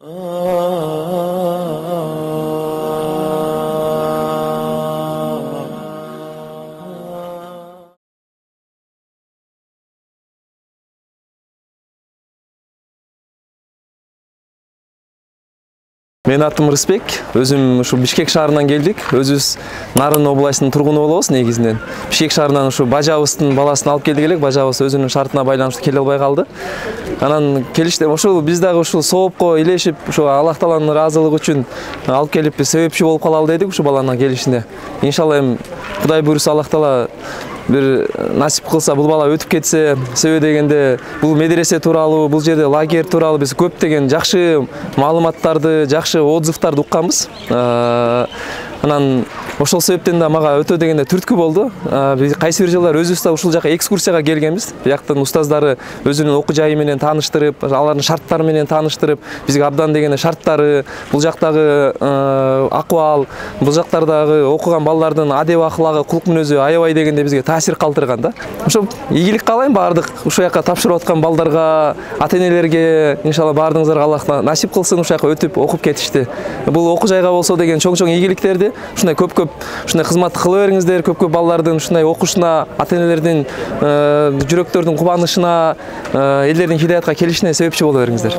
Мен атым Рысбек, өзім ушу Бишкек шаарынан келдик. Өзүбүз Нарын областынын тургуну болобуз негизинен. Бишкек шаарынан ушу бажабыздын баласын алып келдик элек, бажабыз өзүнүн шартына байланыштуу келе албай калды. Анан келиште ошол биз дагы ушул соопко илешип, ушу Аллах Тааланын ыраазылыгы үчүн алып келип себепчи болуп калалы дедик ушу баланын келишине. Иншалла эми Кудай буйруса Аллах Таала бир насип кылса бул бала өтүп кетсе, себеби дегенде бул медресе тууралуу, бул жерде лагерь тууралуу биз көптөгөн жакшы маалыматтарды, жакшы отзывдарды укканбыз. Анан ошол себептен да мага өтө дегенде түрткү болду. Биз кайсы бир жылдар өзүбүз да ушул жака экскурсияга келгенбиз. Бияктын устаздары өзүнүн окуу жайы менен тааныштырып, алардын шарттары менен тааныштырып, бизге абдан дегенде шарттары, бул жактагы акыбал, бул жактардагы окуган балдардын адеп аклагы, кулк мүнөзү аябай дегенде бизге таасир калтырган да. Ошо ийгилик каалайм баардык ушул жака тапшырып аткан балдарга, ата-энелерге, иншалла баардыгыңыздарга Аллах насип кылсын ушул жака өтүп окуп кетишти. Бул окуу жайга болсо деген чоң-чоң ийгиликтерди ушундай көп-көп ушундай кызмат кыла бериңиздер, көп-көп балдардын ушундай окушуна, ата-энелердин жүрөктөрдүн кубанычына, элдердин хидаятка келишине себепчи боло бериңиздер.